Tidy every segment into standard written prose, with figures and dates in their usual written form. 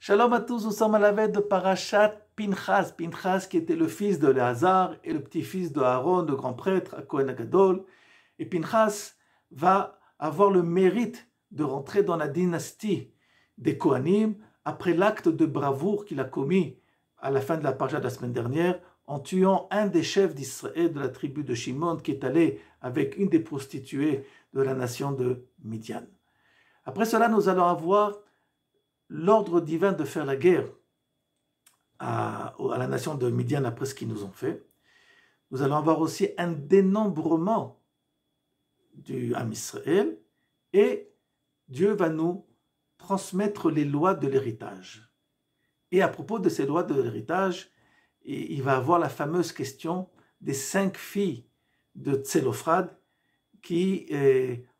Shalom à tous, nous sommes à la veille de Parashat Pinchas. Pinchas qui était le fils de Léazar et le petit-fils de Aaron, le grand prêtre, à Kohen Gadol. Et Pinchas va avoir le mérite de rentrer dans la dynastie des Kohanim après l'acte de bravoure qu'il a commis à la fin de la parasha de la semaine dernière en tuant un des chefs d'Israël de la tribu de Shimon qui est allé avec une des prostituées de la nation de Midian. Après cela, nous allons avoir l'ordre divin de faire la guerre à la nation de Midian après ce qu'ils nous ont fait. Nous allons avoir aussi un dénombrement du Ham Israël et Dieu va nous transmettre les lois de l'héritage. Et à propos de ces lois de l'héritage, il va avoir la fameuse question des 5 filles de Tselophrad qui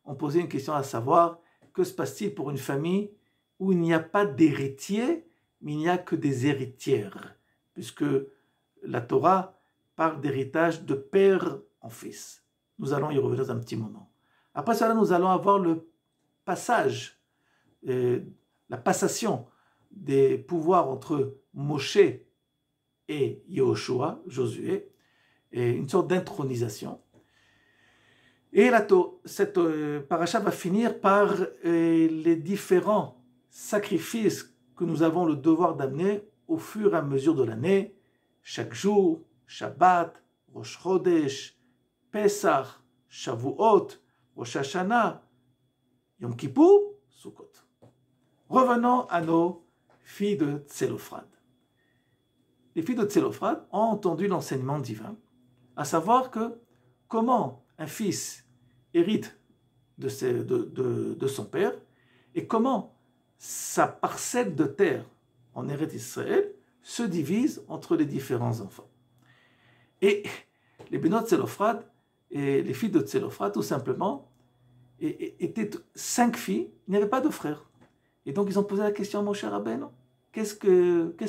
ont posé une question à savoir que se passe-t-il pour une famille où il n'y a pas d'héritier, mais il n'y a que des héritières, puisque la Torah parle d'héritage de père en fils. Nous allons y revenir dans un petit moment. Après cela, nous allons avoir le passage, la passation des pouvoirs entre Moshe et Yehoshua, Josué, et une sorte d'intronisation. Et cette paracha va finir par les différents sacrifices que nous avons le devoir d'amener au fur et à mesure de l'année, chaque jour, Shabbat, Rosh Chodesh, Pesach, Shavuot, Rosh Hashanah, Yom Kippour, Sukkot. Revenons à nos filles de Tselophrad. Les filles de Tselophrad ont entendu l'enseignement divin, à savoir que comment un fils hérite de son père et comment sa parcelle de terre en Eretz Israël se divise entre les différents enfants. Et les Benot Tselophrad et les filles de Tselophrad, tout simplement, étaient 5 filles, il n'y avait pas de frères. Et donc ils ont posé la question à Moshe Rabbeinu, qu'est-ce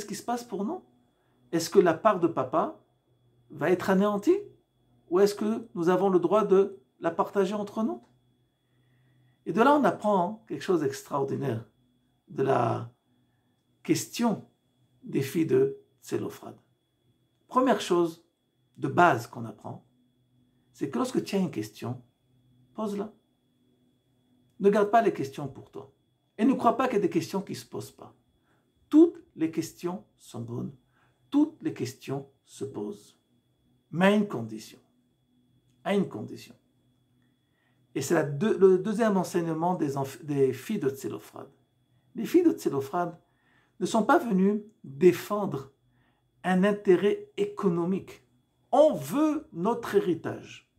qui se passe pour nous? Est-ce que la part de papa va être anéantie? Ou est-ce que nous avons le droit de la partager entre nous? Et de là, on apprend quelque chose d'extraordinaire de la question des filles de Tselophrad. Première chose de base qu'on apprend, c'est que lorsque tu as une question, pose-la. Ne garde pas les questions pour toi. Et ne crois pas qu'il y a des questions qui ne se posent pas. Toutes les questions sont bonnes. Toutes les questions se posent. Mais à une condition. À une condition. Et c'est le deuxième enseignement des filles de Tselophrad. Les filles de Tselophrad ne sont pas venues défendre un intérêt économique. On veut notre héritage.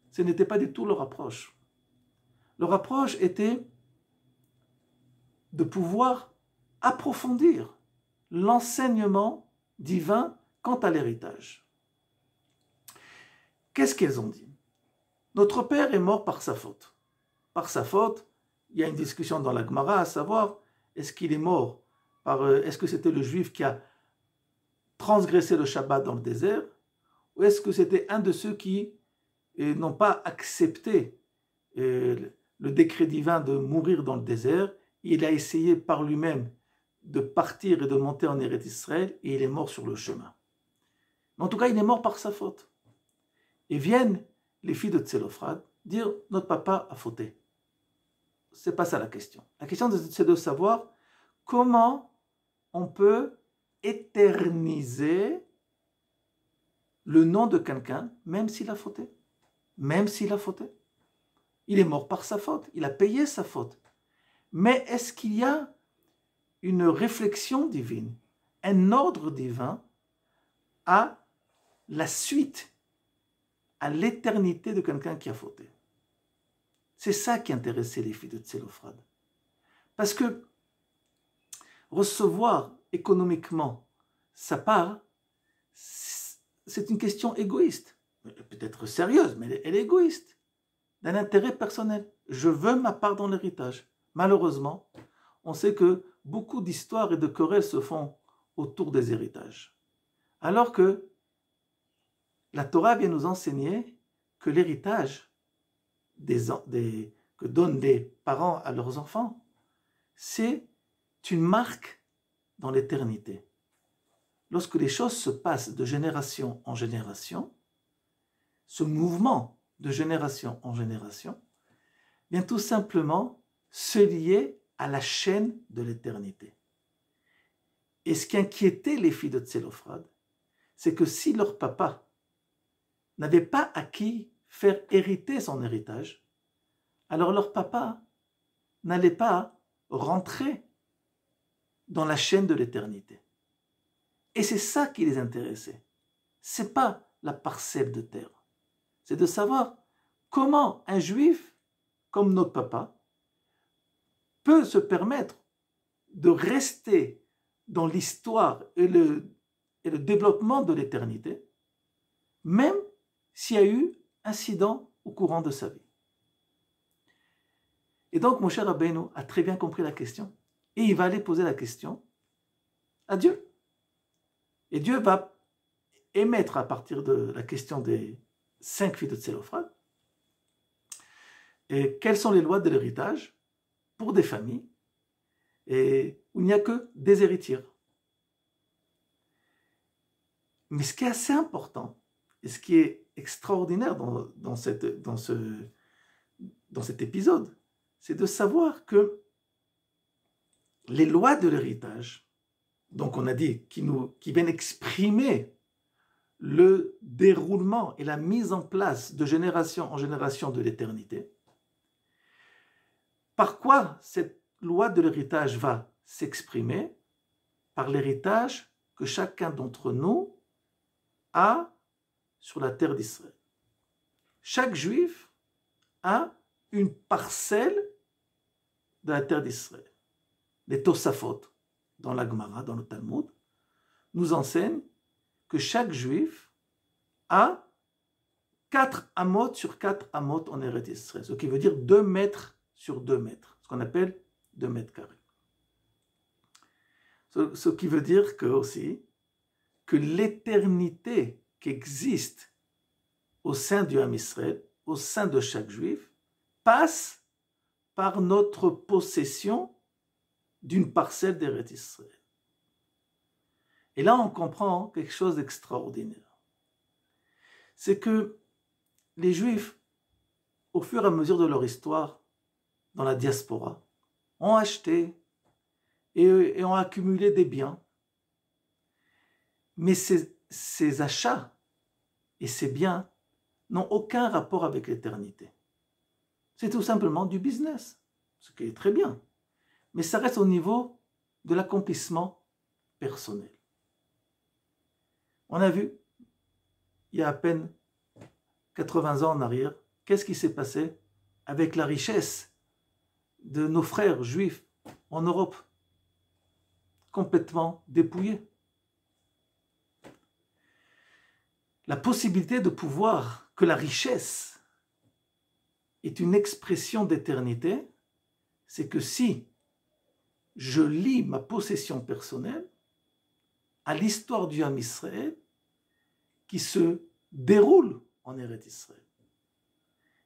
Ce n'était pas du tout leur approche. Leur approche était de pouvoir approfondir l'enseignement divin quant à l'héritage. Qu'est-ce qu'elles ont dit? Notre père est mort par sa faute. Par sa faute, il y a une discussion dans la Gemara à savoir, est-ce qu'il est mort est-ce que c'était le juif qui a transgressé le Shabbat dans le désert, ou est-ce que c'était un de ceux qui n'ont pas accepté le décret divin de mourir dans le désert, il a essayé par lui-même de partir et de monter en Eretz Israël, et il est mort sur le chemin. Mais en tout cas, il est mort par sa faute. Et viennent les filles de Tselophrad dire « notre papa a fauté ». C'est pas ça la question. La question, c'est de savoir comment on peut éterniser le nom de quelqu'un, même s'il a fauté. Même s'il a fauté. Il est mort par sa faute. Il a payé sa faute. Mais est-ce qu'il y a une réflexion divine, un ordre divin à la suite, à l'éternité de quelqu'un qui a fauté? C'est ça qui intéressait les filles de Tselophrad. Parce que recevoir économiquement sa part, c'est une question égoïste. Peut-être sérieuse, mais elle est égoïste. D'un intérêt personnel. Je veux ma part dans l'héritage. Malheureusement, on sait que beaucoup d'histoires et de querelles se font autour des héritages. Alors que la Torah vient nous enseigner que l'héritage que donnent les parents à leurs enfants, c'est une marque dans l'éternité. Lorsque les choses se passent de génération en génération, ce mouvement de génération en génération vient tout simplement se lier à la chaîne de l'éternité. Et ce qui inquiétait les filles de Tselophkhad, c'est que si leur papa n'avait pas acquis faire hériter son héritage, alors leur papa n'allait pas rentrer dans la chaîne de l'éternité. Et c'est ça qui les intéressait. C'est pas la parcelle de terre. C'est de savoir comment un juif, comme notre papa, peut se permettre de rester dans l'histoire et le développement de l'éternité, même s'il y a eu incident au courant de sa vie. Et donc, Moshe Rabbeinu a très bien compris la question, et il va aller poser la question à Dieu. Et Dieu va émettre à partir de la question des 5 filles de Tselophkhad, et quelles sont les lois de l'héritage pour des familles et où il n'y a que des héritiers. Mais ce qui est assez important, et ce qui est extraordinaire dans cet épisode, c'est de savoir que les lois de l'héritage, donc on a dit, qui viennent exprimer le déroulement et la mise en place de génération en génération de l'éternité, par quoi cette loi de l'héritage va s'exprimer? Par l'héritage que chacun d'entre nous a sur la terre d'Israël. Chaque juif a une parcelle de la terre d'Israël. Les Tosafot, dans la Gemara, dans le Talmud, nous enseignent que chaque juif a 4 amot sur 4 amot en Eretz Israël, ce qui veut dire 2 mètres sur 2 mètres, ce qu'on appelle 2 mètres carrés. Ce qui veut dire que aussi que l'éternité qui existe au sein du Ham Israël, au sein de chaque juif, passe par notre possession d'une parcelle d'Eretz Israël. Et là, on comprend quelque chose d'extraordinaire. C'est que les Juifs, au fur et à mesure de leur histoire, dans la diaspora, ont acheté et ont accumulé des biens. Mais ces achats et ces biens n'ont aucun rapport avec l'éternité. C'est tout simplement du business, ce qui est très bien. Mais ça reste au niveau de l'accomplissement personnel. On a vu, il y a à peine 80 ans en arrière, qu'est-ce qui s'est passé avec la richesse de nos frères juifs en Europe, complètement dépouillés. La possibilité de pouvoir que la richesse est une expression d'éternité, c'est que si je lie ma possession personnelle à l'histoire du Ham Israël qui se déroule en Eretz Israël.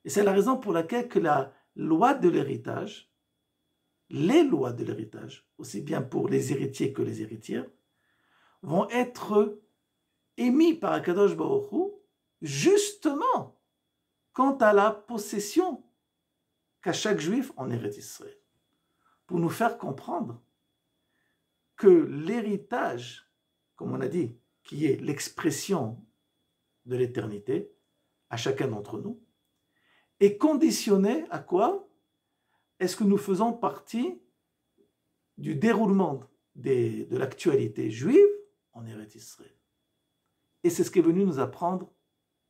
Et c'est la raison pour laquelle que la loi de l'héritage, les lois de l'héritage, aussi bien pour les héritiers que les héritières, vont être émis par Akadosh Baruch Hu justement quant à la possession qu'a chaque juif en Eretz Israël, pour nous faire comprendre que l'héritage, comme on a dit, qui est l'expression de l'éternité à chacun d'entre nous, est conditionné à quoi? Est-ce que nous faisons partie du déroulement de l'actualité juive en Eretz Israël? Et c'est ce qui est venu nous apprendre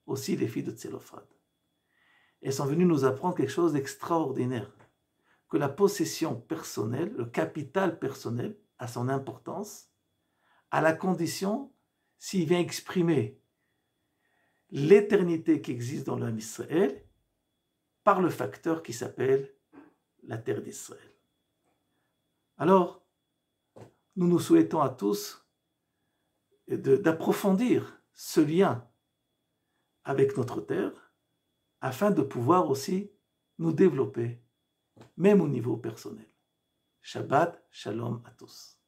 aussi les filles de Tselophkhad. Elles sont venues nous apprendre quelque chose d'extraordinaire, que la possession personnelle, le capital personnel a son importance, à la condition s'il vient exprimer l'éternité qui existe dans l'âme Israël par le facteur qui s'appelle la terre d'Israël. Alors, nous nous souhaitons à tous d'approfondir ce lien avec notre terre afin de pouvoir aussi nous développer, même au niveau personnel. Shabbat Shalom à tous.